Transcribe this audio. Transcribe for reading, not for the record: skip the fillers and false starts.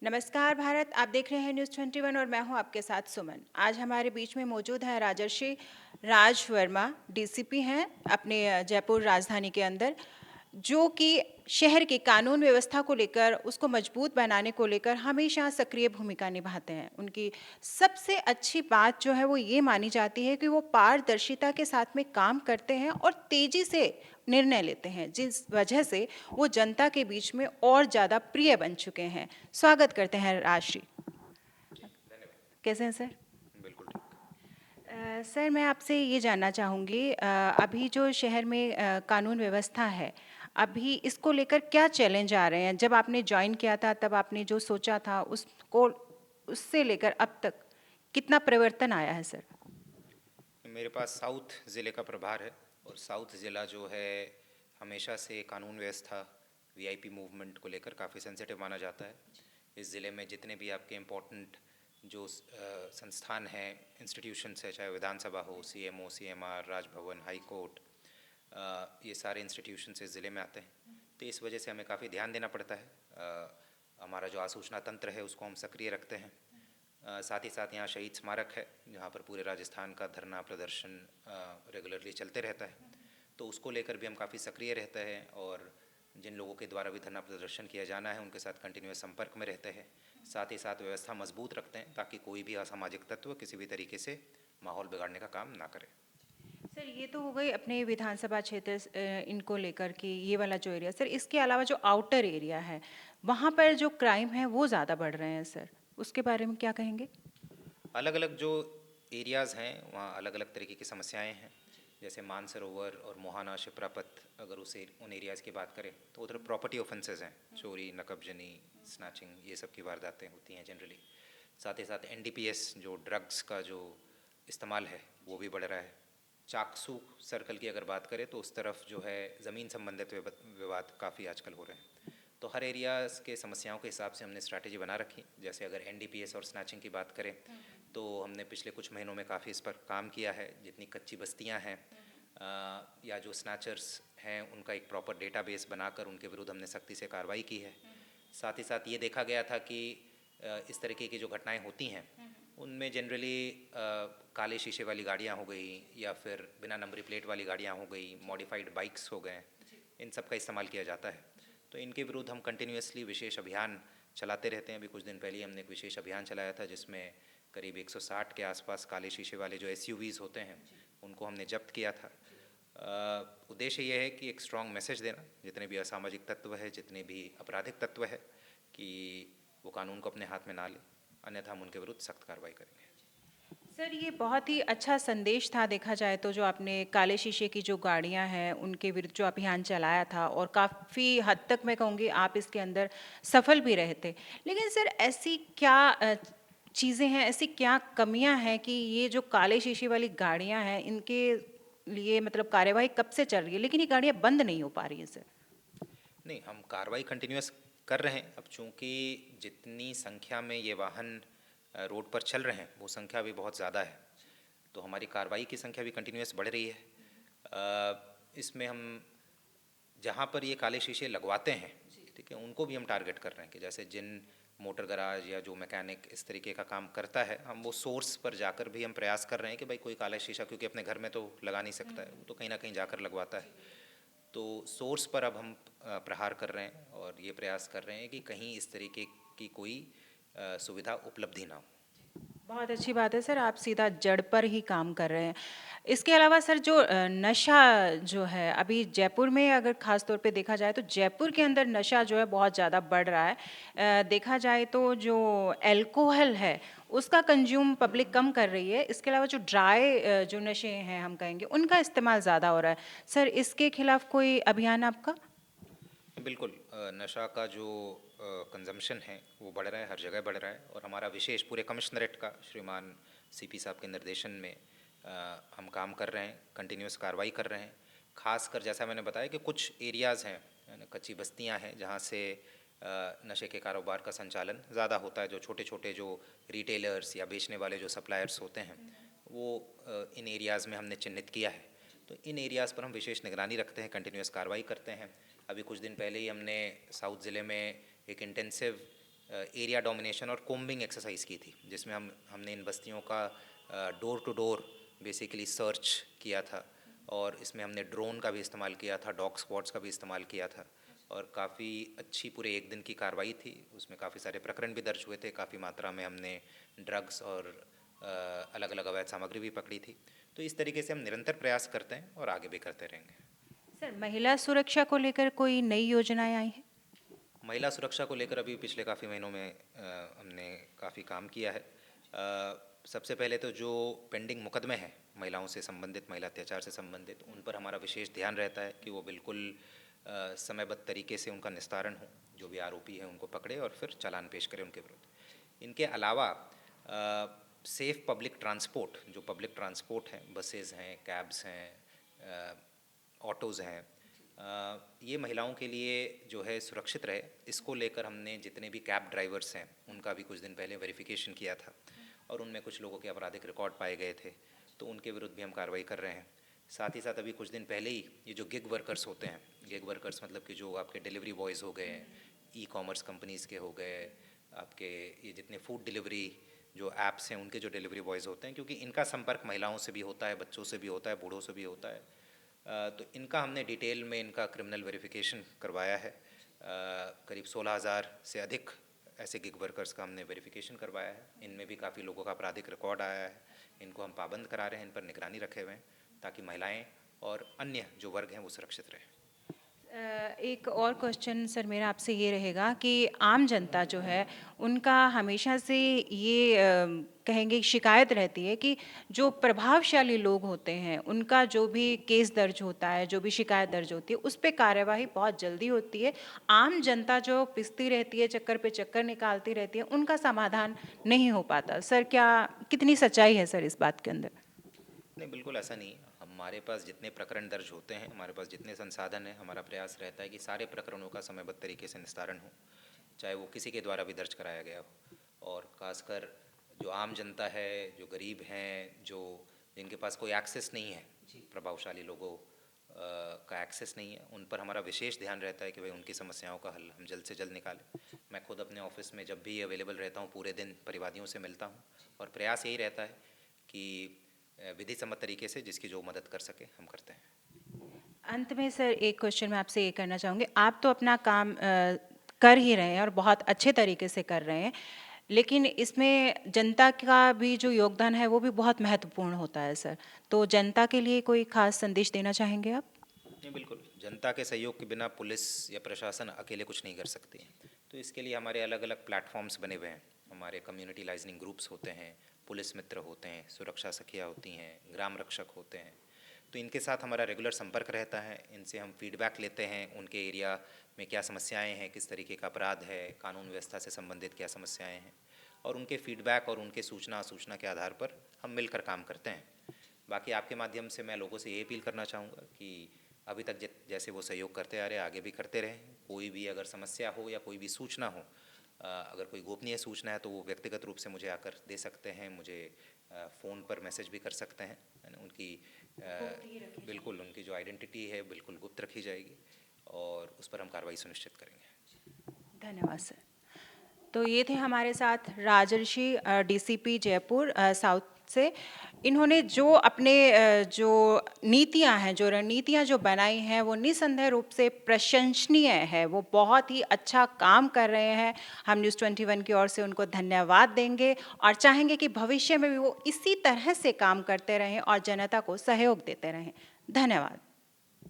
नमस्कार भारत, आप देख रहे हैं न्यूज़ 21 और मैं हूं आपके साथ सुमन। आज हमारे बीच में मौजूद है राजर्षि राज वर्मा, डीसीपी हैं अपने जयपुर राजधानी के अंदर, जो कि शहर की कानून व्यवस्था को लेकर, उसको मजबूत बनाने को लेकर हमेशा सक्रिय भूमिका निभाते हैं। उनकी सबसे अच्छी बात जो है वो ये मानी जाती है कि वो पारदर्शिता के साथ में काम करते हैं और तेजी से निर्णय लेते हैं, जिस वजह से वो जनता के बीच में और ज़्यादा प्रिय बन चुके हैं। स्वागत करते हैं राजश्री। जी, धन्यवाद। कैसे हैं सर? बिल्कुल ठीक। सर, मैं आपसे ये जानना चाहूँगी, अभी जो शहर में कानून व्यवस्था है, अभी इसको लेकर क्या चैलेंज आ रहे हैं? जब आपने जॉइन किया था तब आपने जो सोचा था उसको, उससे लेकर अब तक कितना परिवर्तन आया है सर? मेरे पास साउथ ज़िले का प्रभार है और साउथ ज़िला जो है हमेशा से कानून व्यवस्था वीआईपी मूवमेंट को लेकर काफ़ी सेंसिटिव माना जाता है। इस ज़िले में जितने भी आपके इम्पोर्टेंट जो संस्थान हैं, इंस्टीट्यूशंस है, चाहे विधानसभा हो, CMO, CMR, Raj Bhavan, high court, ये सारे इंस्टीट्यूशंस इस ज़िले में आते हैं। तो इस वजह से हमें काफ़ी ध्यान देना पड़ता है। हमारा जो आसूचना तंत्र है उसको हम सक्रिय रखते हैं। साथ ही साथ यहाँ शहीद स्मारक है जहाँ पर पूरे राजस्थान का धरना प्रदर्शन रेगुलरली चलते रहता है, तो उसको लेकर भी हम काफ़ी सक्रिय रहते हैं और जिन लोगों के द्वारा भी धरना प्रदर्शन किया जाना है उनके साथ कंटिन्यूस संपर्क में रहते हैं। साथ ही साथ व्यवस्था मजबूत रखते हैं ताकि कोई भी असामाजिक तत्व किसी भी तरीके से माहौल बिगाड़ने का काम ना करे। सर, ये तो हो गई अपने विधानसभा क्षेत्र इनको लेकर कि ये वाला जो एरिया। सर, इसके अलावा जो आउटर एरिया है, वहाँ पर जो क्राइम है वो ज़्यादा बढ़ रहे हैं सर, उसके बारे में क्या कहेंगे? अलग अलग जो एरियाज़ हैं वहाँ अलग अलग तरीके की समस्याएं हैं। जैसे मानसरोवर और मोहाना शिप्रापत, अगर उसे उन एरियाज़ की बात करें तो उधर प्रॉपर्टी ऑफेंसेस हैं, चोरी, नकबजनी, स्नैचिंग, ये सब की वारदातें होती हैं जनरली। साथ ही साथ एनडीपीएस जो ड्रग्स का जो इस्तेमाल है वो भी बढ़ रहा है। चाकसू सर्कल की अगर बात करें तो उस तरफ जो है ज़मीन संबंधित विवाद काफ़ी आजकल हो रहे हैं। तो हर एरियाज़ के समस्याओं के हिसाब से हमने स्ट्रैटेजी बना रखी। जैसे अगर एनडीपीएस और स्नैचिंग की बात करें तो हमने पिछले कुछ महीनों में काफ़ी इस पर काम किया है। जितनी कच्ची बस्तियां हैं या जो स्नैचर्स हैं उनका एक प्रॉपर डेटाबेस बनाकर उनके विरुद्ध हमने सख्ती से कार्रवाई की है। साथ ही साथ ये देखा गया था कि इस तरीके की जो घटनाएं होती हैं उनमें जनरली काले शीशे वाली गाड़ियां हो गई या फिर बिना नंबरी प्लेट वाली गाड़ियां हो गई, मॉडिफाइड बाइक्स हो गए, इन सब का इस्तेमाल किया जाता है। तो इनके विरुद्ध हम कंटिन्यूसली विशेष अभियान चलाते रहते हैं। अभी कुछ दिन पहले हमने एक विशेष अभियान चलाया था जिसमें करीब 160 के आसपास काले शीशे वाले जो एसयूवीज़ होते हैं उनको हमने जब्त किया था। उद्देश्य ये है कि एक स्ट्रॉन्ग मैसेज देना जितने भी असामाजिक तत्व है, जितने भी आपराधिक तत्व है, कि वो कानून को अपने हाथ में ना लें, अन्यथा हम उनके विरुद्ध सख्त कार्रवाई करेंगे। सर, ये बहुत ही अच्छा संदेश था देखा जाए तो, जो आपने काले शीशे की जो गाड़ियां हैं उनके विरुद्ध जो अभियान चलाया था, और काफ़ी हद तक मैं कहूँगी आप इसके अंदर सफल भी रहे थे। लेकिन सर, ऐसी क्या चीज़ें हैं, ऐसी क्या कमियां हैं कि ये जो काले शीशे वाली गाड़ियां हैं इनके लिए मतलब कार्यवाही कब से चल रही है लेकिन ये गाड़ियां बंद नहीं हो पा रही हैं सर? नहीं, हम कार्रवाई कंटिन्यूस कर रहे हैं। अब चूँकि जितनी संख्या में ये वाहन रोड पर चल रहे हैं वो संख्या भी बहुत ज़्यादा है, तो हमारी कार्रवाई की संख्या भी कंटिन्यूस बढ़ रही है। इसमें हम जहाँ पर ये काले शीशे लगवाते हैं, ठीक है, उनको भी हम टारगेट कर रहे हैं कि जैसे जिन मोटर गराज या जो मैकेनिक इस तरीके का काम करता है, हम वो सोर्स पर जाकर भी हम प्रयास कर रहे हैं कि भाई कोई काला शीशा क्योंकि अपने घर में तो लगा नहीं सकता है, वो तो कहीं ना कहीं जाकर लगवाता है। तो सोर्स पर अब हम प्रहार कर रहे हैं और ये प्रयास कर रहे हैं कि कहीं इस तरीके की कोई सुविधा उपलब्धि ना हो। बहुत अच्छी बात है सर, आप सीधा जड़ पर ही काम कर रहे हैं। इसके अलावा सर, जो नशा जो है अभी जयपुर में, अगर ख़ास तौर पे देखा जाए तो जयपुर के अंदर नशा जो है बहुत ज़्यादा बढ़ रहा है। देखा जाए तो जो अल्कोहल है उसका कंज्यूम पब्लिक कम कर रही है। इसके अलावा जो ड्राई जो नशे हैं हम कहेंगे उनका इस्तेमाल ज़्यादा हो रहा है। सर, इसके खिलाफ कोई अभियान आपका? बिल्कुल, नशा का जो कंजम्पशन है वो बढ़ रहा है, हर जगह बढ़ रहा है और हमारा विशेष पूरे कमिश्नरेट का श्रीमान सीपी साहब के निर्देशन में हम काम कर रहे हैं, कंटिन्यूस कार्रवाई कर रहे हैं। खासकर जैसा मैंने बताया कि कुछ एरियाज़ हैं, यानी कच्ची बस्तियां हैं जहाँ से नशे के कारोबार का संचालन ज़्यादा होता है। जो छोटे छोटे जो रिटेलर्स या बेचने वाले जो सप्लायर्स होते हैं वो इन एरियाज़ में हमने चिन्हित किया है। तो इन एरियाज़ पर हम विशेष निगरानी रखते हैं, कंटिन्यूस कार्रवाई करते हैं। अभी कुछ दिन पहले ही हमने साउथ ज़िले में एक इंटेंसिव एरिया डोमिनेशन और कोम्बिंग एक्सरसाइज की थी, जिसमें हमने इन बस्तियों का door to door basically search किया था, और इसमें हमने ड्रोन का भी इस्तेमाल किया था, डॉग स्क्वाड्स का भी इस्तेमाल किया था, और काफ़ी अच्छी पूरे एक दिन की कार्रवाई थी। उसमें काफ़ी सारे प्रकरण भी दर्ज हुए थे, काफ़ी मात्रा में हमने ड्रग्स और अलग अलग अवैध सामग्री भी पकड़ी थी। तो इस तरीके से हम निरंतर प्रयास करते हैं और आगे भी करते रहेंगे। सर, महिला सुरक्षा को लेकर कोई नई योजनाएं आई हैं? महिला सुरक्षा को लेकर अभी पिछले काफ़ी महीनों में हमने काफ़ी काम किया है। सबसे पहले तो जो पेंडिंग मुकदमे हैं महिलाओं से संबंधित, महिला अत्याचार से संबंधित, उन पर हमारा विशेष ध्यान रहता है कि वो बिल्कुल समयबद्ध तरीके से उनका निस्तारण हो, जो भी आरोपी हैं उनको पकड़े और फिर चालान पेश करें उनके विरुद्ध। इनके अलावा सेफ पब्लिक ट्रांसपोर्ट, जो पब्लिक ट्रांसपोर्ट हैं, बसेस हैं, कैब्स हैं, ऑटोज़ हैं, ये महिलाओं के लिए जो है सुरक्षित रहे, इसको लेकर हमने जितने भी कैब ड्राइवर्स हैं उनका भी कुछ दिन पहले वेरिफिकेशन किया था, और उनमें कुछ लोगों के आपराधिक रिकॉर्ड पाए गए थे, तो उनके विरुद्ध भी हम कार्रवाई कर रहे हैं। साथ ही साथ अभी कुछ दिन पहले ही ये जो गिग वर्कर्स होते हैं, गिग वर्कर्स मतलब कि जो आपके डिलीवरी बॉयज़ हो गए, ई कॉमर्स कंपनीज़ के हो गए, आपके ये जितने फूड डिलीवरी जो ऐप्स हैं उनके जो डिलीवरी बॉयज़ होते हैं, क्योंकि इनका संपर्क महिलाओं से भी होता है, बच्चों से भी होता है, बूढ़ों से भी होता है, तो इनका हमने डिटेल में इनका क्रिमिनल वेरिफिकेशन करवाया है। करीब 16,000 से अधिक ऐसे गिग वर्कर्स का हमने वेरिफिकेशन करवाया है। इनमें भी काफ़ी लोगों का आपराधिक रिकॉर्ड आया है। इनको हम पाबंद करा रहे हैं, इन पर निगरानी रखे हुए हैं, ताकि महिलाएं और अन्य जो वर्ग हैं वो सुरक्षित रहें। एक और क्वेश्चन सर मेरा आपसे ये रहेगा कि आम जनता जो है उनका हमेशा से ये कहेंगे शिकायत रहती है कि जो प्रभावशाली लोग होते हैं उनका जो भी केस दर्ज होता है, जो भी शिकायत दर्ज होती है, उस पे कार्यवाही बहुत जल्दी होती है। आम जनता जो पिसती रहती है, चक्कर पे चक्कर निकालती रहती है, उनका समाधान नहीं हो पाता। सर, क्या कितनी सच्चाई है सर इस बात के अंदर? नहीं, बिल्कुल ऐसा नहीं है। हमारे पास जितने प्रकरण दर्ज होते हैं, हमारे पास जितने संसाधन हैं, हमारा प्रयास रहता है कि सारे प्रकरणों का समयबद्ध तरीके से निस्तारण हो, चाहे वो किसी के द्वारा भी दर्ज कराया गया हो। और खासकर जो आम जनता है, जो गरीब हैं, जो जिनके पास कोई एक्सेस नहीं है, प्रभावशाली लोगों का एक्सेस नहीं है, उन पर हमारा विशेष ध्यान रहता है कि भाई उनकी समस्याओं का हल हम जल्द से जल्द निकालें। मैं खुद अपने ऑफिस में जब भी अवेलेबल रहता हूँ, पूरे दिन परिवादियों से मिलता हूँ, और प्रयास यही रहता है कि विधि सम्मत तरीके से जिसकी जो मदद कर सके हम करते हैं। अंत में सर एक क्वेश्चन मैं आपसे ये करना चाहूँगी, आप तो अपना काम कर ही रहे हैं और बहुत अच्छे तरीके से कर रहे हैं, लेकिन इसमें जनता का भी जो योगदान है वो भी बहुत महत्वपूर्ण होता है सर। तो जनता के लिए कोई खास संदेश देना चाहेंगे आप? नहीं, बिल्कुल। जनता के सहयोग के बिना पुलिस या प्रशासन अकेले कुछ नहीं कर सकती। तो इसके लिए हमारे अलग अलग प्लेटफॉर्म्स बने हुए हैं। हमारे कम्युनिटी लाइजनिंग ग्रुप्स होते हैं, पुलिस मित्र होते हैं, सुरक्षा सखियाँ होती हैं, ग्राम रक्षक होते हैं। तो इनके साथ हमारा रेगुलर संपर्क रहता है। इनसे हम फीडबैक लेते हैं, उनके एरिया में क्या समस्याएं हैं, किस तरीके का अपराध है, कानून व्यवस्था से संबंधित क्या समस्याएं हैं, और उनके फीडबैक और उनके सूचना के आधार पर हम मिलकर काम करते हैं। बाकी आपके माध्यम से मैं लोगों से ये अपील करना चाहूँगा कि अभी तक जैसे वो सहयोग करते आ रहे, आगे भी करते रहें। कोई भी अगर समस्या हो या कोई भी सूचना हो, अगर कोई गोपनीय सूचना है तो वो व्यक्तिगत रूप से मुझे आकर दे सकते हैं, मुझे फ़ोन पर मैसेज भी कर सकते हैं, है ना। उनकी बिल्कुल उनकी जो आइडेंटिटी है बिल्कुल गुप्त रखी जाएगी, और उस पर हम कार्रवाई सुनिश्चित करेंगे। धन्यवाद सर। तो ये थे हमारे साथ राजर्षि, डीसीपी जयपुर साउथ से। इन्होंने जो अपने जो नीतियां हैं, जो रणनीतियां जो बनाई हैं, वो निसंदेह रूप से प्रशंसनीय है। वो बहुत ही अच्छा काम कर रहे हैं। हम न्यूज़ 21 की ओर से उनको धन्यवाद देंगे और चाहेंगे कि भविष्य में भी वो इसी तरह से काम करते रहें और जनता को सहयोग देते रहें। धन्यवाद।